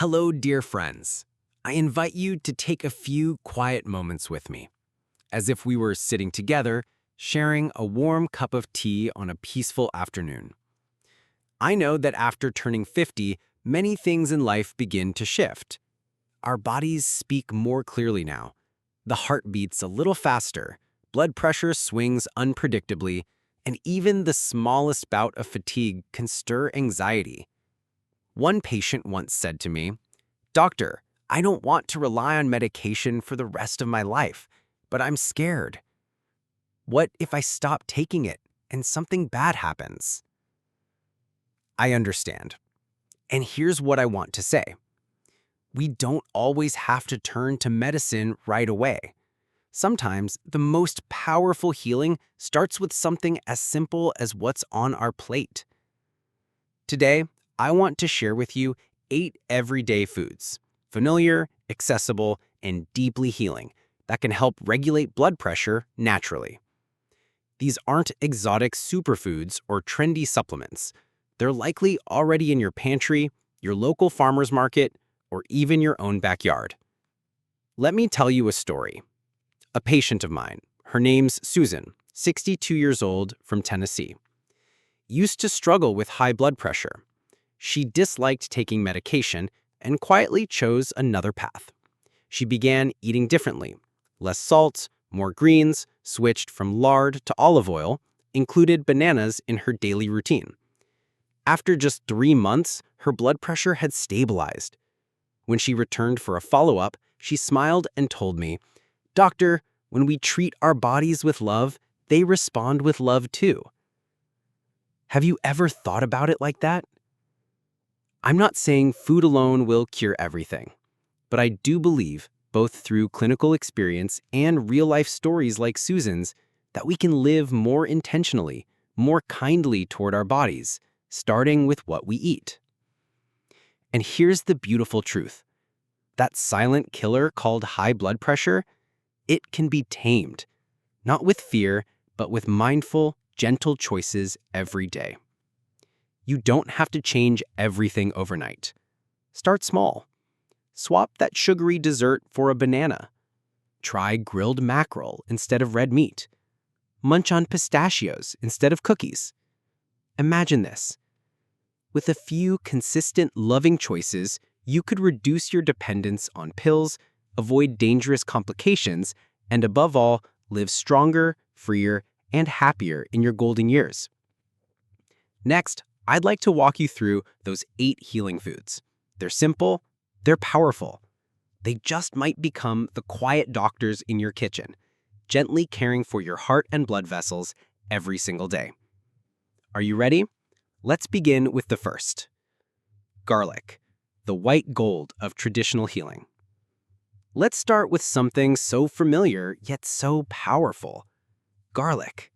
Hello, dear friends. I invite you to take a few quiet moments with me, as if we were sitting together, sharing a warm cup of tea on a peaceful afternoon. I know that after turning 50, many things in life begin to shift. Our bodies speak more clearly now. The heart beats a little faster, blood pressure swings unpredictably, and even the smallest bout of fatigue can stir anxiety. One patient once said to me, "Doctor, I don't want to rely on medication for the rest of my life, but I'm scared. What if I stop taking it and something bad happens?" I understand. And here's what I want to say. We don't always have to turn to medicine right away. Sometimes the most powerful healing starts with something as simple as what's on our plate. Today, I want to share with you 8 everyday foods, familiar, accessible, and deeply healing, that can help regulate blood pressure naturally. These aren't exotic superfoods or trendy supplements. They're likely already in your pantry, your local farmer's market, or even your own backyard. Let me tell you a story. A patient of mine, her name's Susan, 62 years old, from Tennessee, used to struggle with high blood pressure. She disliked taking medication and quietly chose another path. She began eating differently: less salt, more greens, switched from lard to olive oil, included bananas in her daily routine. After just 3 months, her blood pressure had stabilized. When she returned for a follow-up, she smiled and told me, "Doctor, when we treat our bodies with love, they respond with love too." Have you ever thought about it like that? I'm not saying food alone will cure everything, but I do believe, both through clinical experience and real-life stories like Susan's, that we can live more intentionally, more kindly toward our bodies, starting with what we eat. And here's the beautiful truth. That silent killer called high blood pressure, it can be tamed, not with fear, but with mindful, gentle choices every day. You don't have to change everything overnight. Start small. Swap that sugary dessert for a banana. Try grilled mackerel instead of red meat. Munch on pistachios instead of cookies. Imagine this. With a few consistent, loving choices, you could reduce your dependence on pills, avoid dangerous complications, and above all, live stronger, freer, and happier in your golden years. Next, I'd like to walk you through those 8 healing foods. They're simple, they're powerful. They just might become the quiet doctors in your kitchen, gently caring for your heart and blood vessels every single day. Are you ready? Let's begin with the first. Garlic, the white gold of traditional healing. Let's start with something so familiar yet so powerful. Garlic.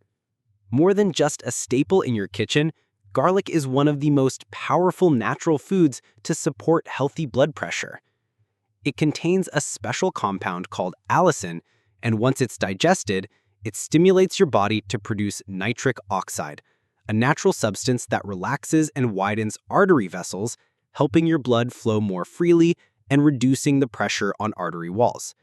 More than just a staple in your kitchen, garlic is one of the most powerful natural foods to support healthy blood pressure. It contains a special compound called allicin, and once it's digested, it stimulates your body to produce nitric oxide, a natural substance that relaxes and widens artery vessels, helping your blood flow more freely and reducing the pressure on artery walls.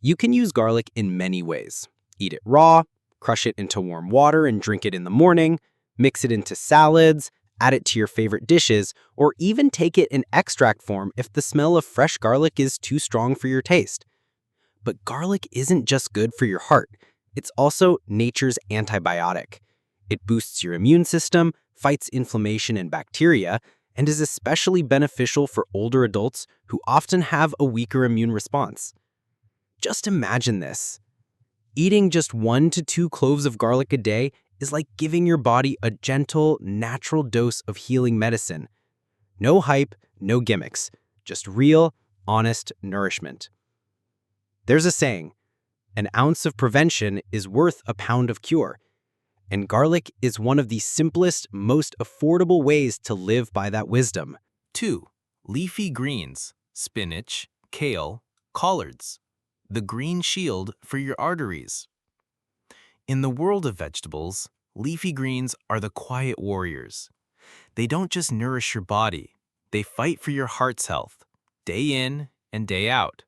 You can use garlic in many ways. Eat it raw, crush it into warm water and drink it in the morning, mix it into salads, add it to your favorite dishes, or even take it in extract form if the smell of fresh garlic is too strong for your taste. But garlic isn't just good for your heart, it's also nature's antibiotic. It boosts your immune system, fights inflammation and bacteria, and is especially beneficial for older adults who often have a weaker immune response. Just imagine this. Eating just 1 to 2 cloves of garlic a day is like giving your body a gentle, natural dose of healing medicine. No hype, no gimmicks, just real, honest nourishment. There's a saying, an ounce of prevention is worth a pound of cure. And garlic is one of the simplest, most affordable ways to live by that wisdom. 2. Leafy greens, spinach, kale, collards. The green shield for your arteries. In the world of vegetables, leafy greens are the quiet warriors. They don't just nourish your body, they fight for your heart's health, day in and day out.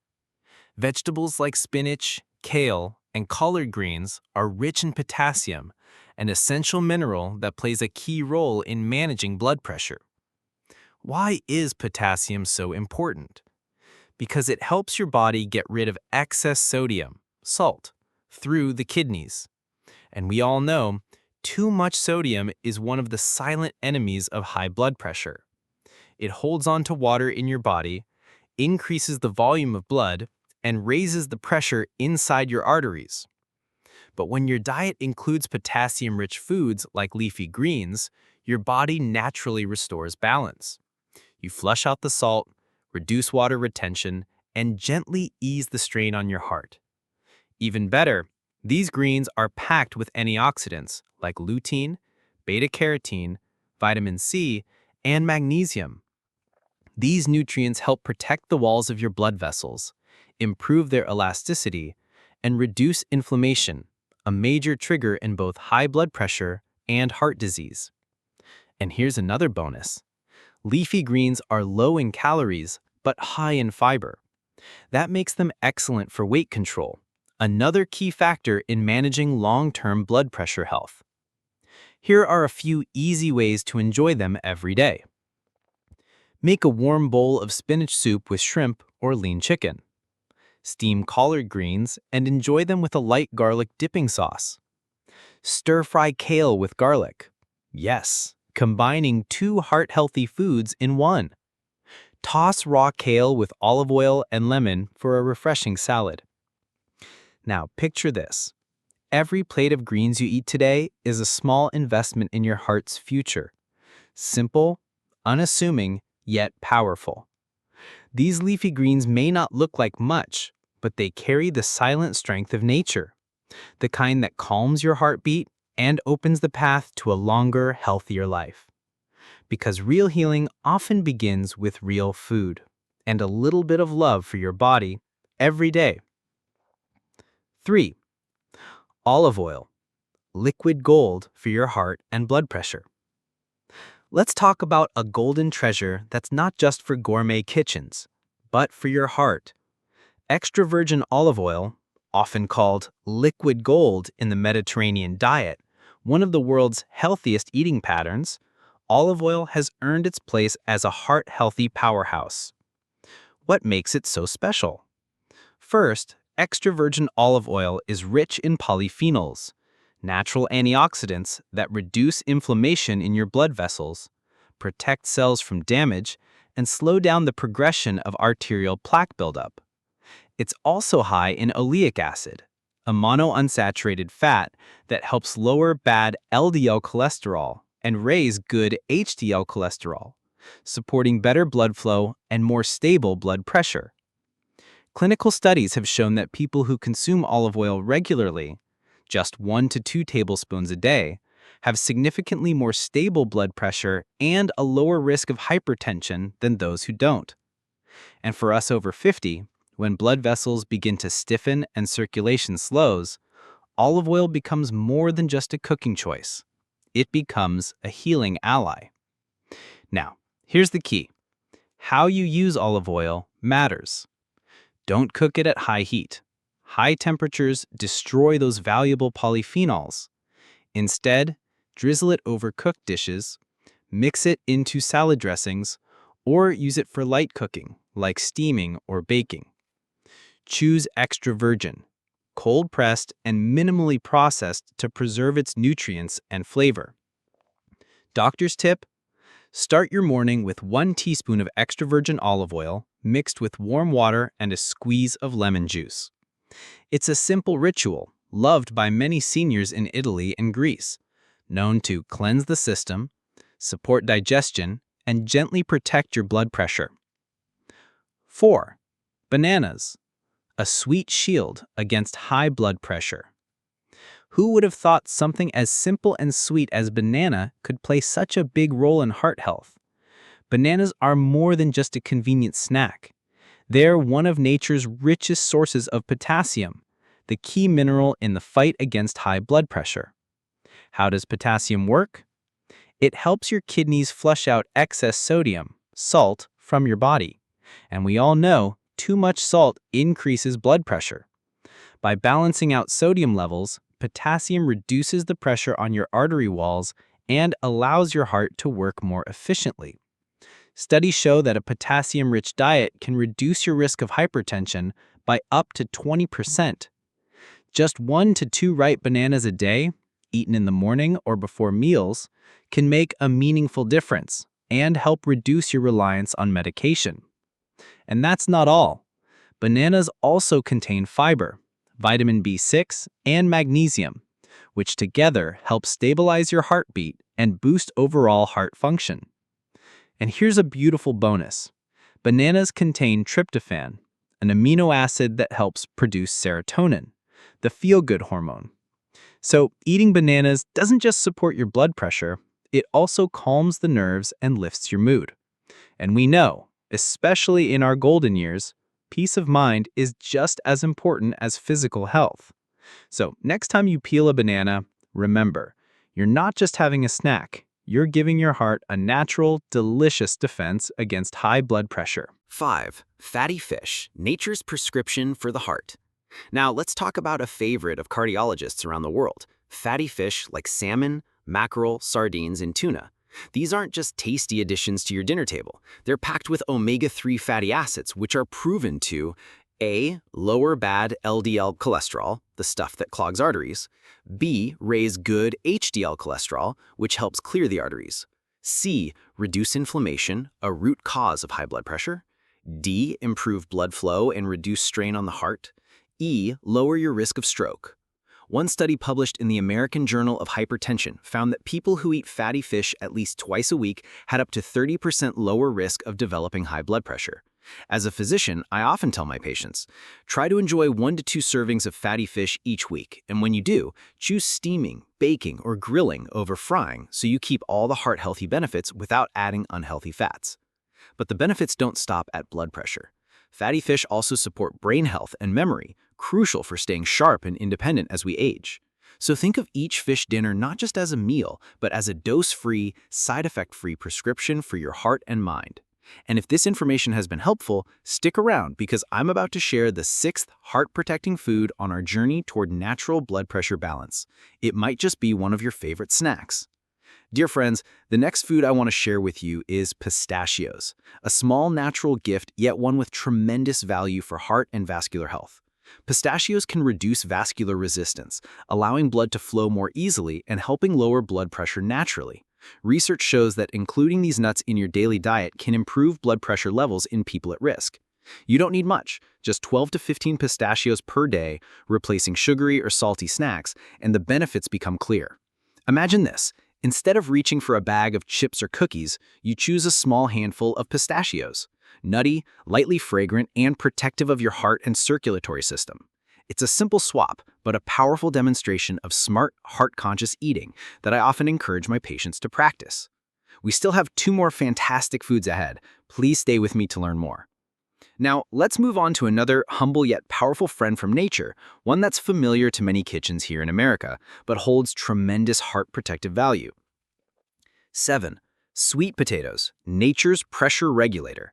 Vegetables like spinach, kale, and collard greens are rich in potassium, an essential mineral that plays a key role in managing blood pressure. Why is potassium so important? Because it helps your body get rid of excess sodium, salt, through the kidneys. And we all know, too much sodium is one of the silent enemies of high blood pressure. It holds on to water in your body, increases the volume of blood, and raises the pressure inside your arteries. But when your diet includes potassium-rich foods like leafy greens, your body naturally restores balance. You flush out the salt, reduce water retention, and gently ease the strain on your heart. Even better, these greens are packed with antioxidants like lutein, beta-carotene, vitamin C, and magnesium. These nutrients help protect the walls of your blood vessels, improve their elasticity, and reduce inflammation, a major trigger in both high blood pressure and heart disease. And here's another bonus. Leafy greens are low in calories, but high in fiber. That makes them excellent for weight control, another key factor in managing long-term blood pressure health. Here are a few easy ways to enjoy them every day. Make a warm bowl of spinach soup with shrimp or lean chicken. Steam collard greens and enjoy them with a light garlic dipping sauce. Stir-fry kale with garlic. Yes, combining two heart-healthy foods in one. Toss raw kale with olive oil and lemon for a refreshing salad. Now picture this. Every plate of greens you eat today is a small investment in your heart's future. Simple, unassuming, yet powerful. These leafy greens may not look like much, but they carry the silent strength of nature, the kind that calms your heartbeat and opens the path to a longer, healthier life. Because real healing often begins with real food and a little bit of love for your body every day. 3. Olive oil, liquid gold for your heart and blood pressure. Let's talk about a golden treasure that's not just for gourmet kitchens, but for your heart. Extra virgin olive oil, often called liquid gold in the Mediterranean diet, one of the world's healthiest eating patterns, olive oil has earned its place as a heart-healthy powerhouse. What makes it so special? First, extra virgin olive oil is rich in polyphenols, natural antioxidants that reduce inflammation in your blood vessels, protect cells from damage, and slow down the progression of arterial plaque buildup. It's also high in oleic acid, a monounsaturated fat that helps lower bad LDL cholesterol and raise good HDL cholesterol, supporting better blood flow and more stable blood pressure. Clinical studies have shown that people who consume olive oil regularly, just 1 to 2 tablespoons a day, have significantly more stable blood pressure and a lower risk of hypertension than those who don't. And for us over 50, when blood vessels begin to stiffen and circulation slows, olive oil becomes more than just a cooking choice. It becomes a healing ally. Now, here's the key. How you use olive oil matters. Don't cook it at high heat. High temperatures destroy those valuable polyphenols. Instead, drizzle it over cooked dishes, mix it into salad dressings, or use it for light cooking, like steaming or baking. Choose extra virgin, cold-pressed and minimally processed to preserve its nutrients and flavor. Doctor's tip: start your morning with 1 teaspoon of extra virgin olive oil mixed with warm water and a squeeze of lemon juice. It's a simple ritual, loved by many seniors in Italy and Greece, known to cleanse the system, support digestion, and gently protect your blood pressure. 4. Bananas, a sweet shield against high blood pressure. Who would have thought something as simple and sweet as banana could play such a big role in heart health? Bananas are more than just a convenient snack. They're one of nature's richest sources of potassium, the key mineral in the fight against high blood pressure. How does potassium work? It helps your kidneys flush out excess sodium, salt, from your body, And we all know too much salt increases blood pressure. By balancing out sodium levels, potassium reduces the pressure on your artery walls and allows your heart to work more efficiently. Studies show that a potassium-rich diet can reduce your risk of hypertension by up to 20%. Just 1 to 2 ripe bananas a day, eaten in the morning or before meals, can make a meaningful difference and help reduce your reliance on medication. And that's not all. Bananas also contain fiber, vitamin B6, and magnesium, which together help stabilize your heartbeat and boost overall heart function. And here's a beautiful bonus. Bananas contain tryptophan, an amino acid that helps produce serotonin, the feel-good hormone. So eating bananas doesn't just support your blood pressure, it also calms the nerves and lifts your mood. And we know, especially in our golden years, peace of mind is just as important as physical health. So next time you peel a banana, remember, you're not just having a snack, you're giving your heart a natural, delicious defense against high blood pressure. 5. Fatty fish, nature's prescription for the heart. Now, let's talk about a favorite of cardiologists around the world, fatty fish like salmon, mackerel, sardines, and tuna. These aren't just tasty additions to your dinner table. They're packed with omega-3 fatty acids, which are proven to A. Lower bad LDL cholesterol, the stuff that clogs arteries. B. Raise good HDL cholesterol, which helps clear the arteries. C. Reduce inflammation, a root cause of high blood pressure. D. Improve blood flow and reduce strain on the heart. E. Lower your risk of stroke. One study published in the American Journal of Hypertension found that people who eat fatty fish at least twice a week had up to 30% lower risk of developing high blood pressure. As a physician, I often tell my patients, try to enjoy 1 to 2 servings of fatty fish each week, and when you do, choose steaming, baking, or grilling over frying so you keep all the heart-healthy benefits without adding unhealthy fats. But the benefits don't stop at blood pressure. Fatty fish also support brain health and memory, crucial for staying sharp and independent as we age. So think of each fish dinner not just as a meal, but as a dose-free, side-effect-free prescription for your heart and mind. And if this information has been helpful, stick around because I'm about to share the 6th heart-protecting food on our journey toward natural blood pressure balance. It might just be one of your favorite snacks. Dear friends, the next food I want to share with you is pistachios, a small natural gift, yet one with tremendous value for heart and vascular health. Pistachios can reduce vascular resistance, allowing blood to flow more easily and helping lower blood pressure naturally. Research shows that including these nuts in your daily diet can improve blood pressure levels in people at risk. You don't need much, just 12 to 15 pistachios per day, replacing sugary or salty snacks, and the benefits become clear. Imagine this. Instead of reaching for a bag of chips or cookies, you choose a small handful of pistachios. Nutty, lightly fragrant, and protective of your heart and circulatory system. It's a simple swap, but a powerful demonstration of smart, heart-conscious eating that I often encourage my patients to practice. We still have 2 more fantastic foods ahead. Please stay with me to learn more. Now, let's move on to another humble yet powerful friend from nature, one that's familiar to many kitchens here in America, but holds tremendous heart protective value. 7. Sweet potatoes, nature's pressure regulator.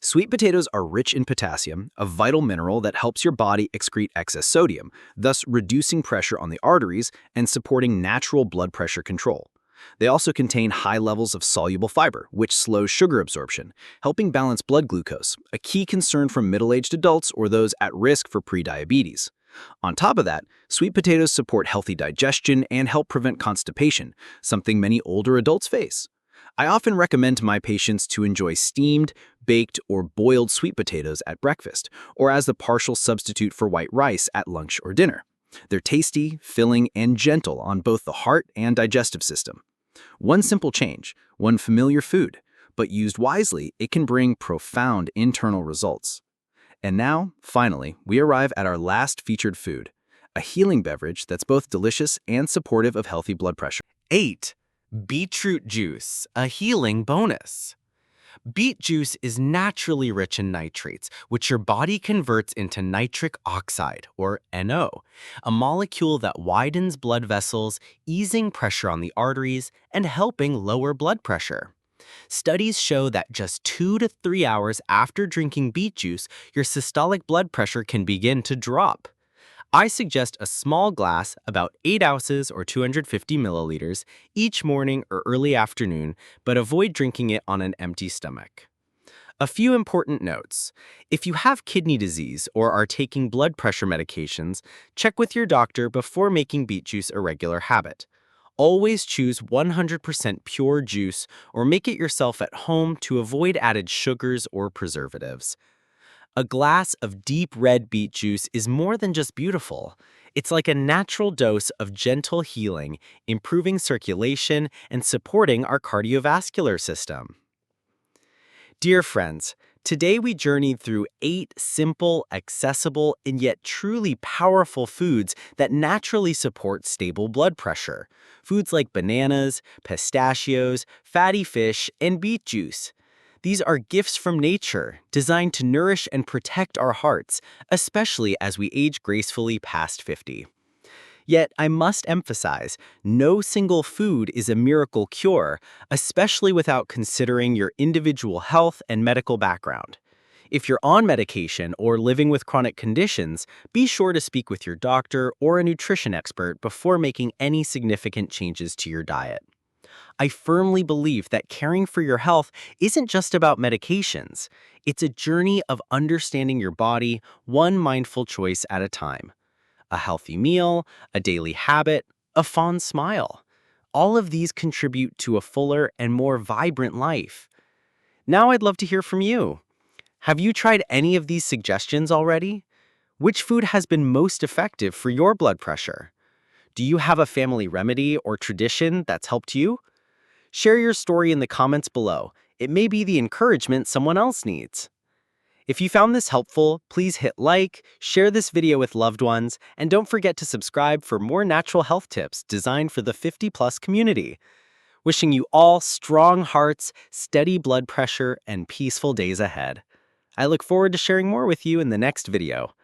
Sweet potatoes are rich in potassium, a vital mineral that helps your body excrete excess sodium, thus reducing pressure on the arteries and supporting natural blood pressure control. They also contain high levels of soluble fiber, which slows sugar absorption, helping balance blood glucose, a key concern for middle-aged adults or those at risk for prediabetes. On top of that, sweet potatoes support healthy digestion and help prevent constipation, something many older adults face. I often recommend to my patients to enjoy steamed, baked, or boiled sweet potatoes at breakfast, or as the partial substitute for white rice at lunch or dinner. They're tasty, filling, and gentle on both the heart and digestive system. One simple change, one familiar food, but used wisely, it can bring profound internal results. And now, finally, we arrive at our last featured food, a healing beverage that's both delicious and supportive of healthy blood pressure. 8. Beetroot juice, a healing bonus. Beet juice is naturally rich in nitrates, which your body converts into nitric oxide, or NO, a molecule that widens blood vessels, easing pressure on the arteries and helping lower blood pressure. Studies show that just 2 to 3 hours after drinking beet juice, your systolic blood pressure can begin to drop. I suggest a small glass, about 8 ounces or 250 milliliters, each morning or early afternoon, but avoid drinking it on an empty stomach. A few important notes. If you have kidney disease or are taking blood pressure medications, check with your doctor before making beet juice a regular habit. Always choose 100% pure juice or make it yourself at home to avoid added sugars or preservatives. A glass of deep red beet juice is more than just beautiful. It's like a natural dose of gentle healing, improving circulation and supporting our cardiovascular system. Dear friends, today we journeyed through 8 simple, accessible, and yet truly powerful foods that naturally support stable blood pressure. Foods like bananas, pistachios, fatty fish, and beet juice. These are gifts from nature, designed to nourish and protect our hearts, especially as we age gracefully past 50. Yet, I must emphasize, no single food is a miracle cure, especially without considering your individual health and medical background. If you're on medication or living with chronic conditions, be sure to speak with your doctor or a nutrition expert before making any significant changes to your diet. I firmly believe that caring for your health isn't just about medications. It's a journey of understanding your body, one mindful choice at a time. A healthy meal, a daily habit, a fond smile. All of these contribute to a fuller and more vibrant life. Now I'd love to hear from you. Have you tried any of these suggestions already? Which food has been most effective for your blood pressure? Do you have a family remedy or tradition that's helped you? Share your story in the comments below. It may be the encouragement someone else needs. If you found this helpful, please hit like, share this video with loved ones, and don't forget to subscribe for more natural health tips designed for the 50-plus community. Wishing you all strong hearts, steady blood pressure, and peaceful days ahead. I look forward to sharing more with you in the next video.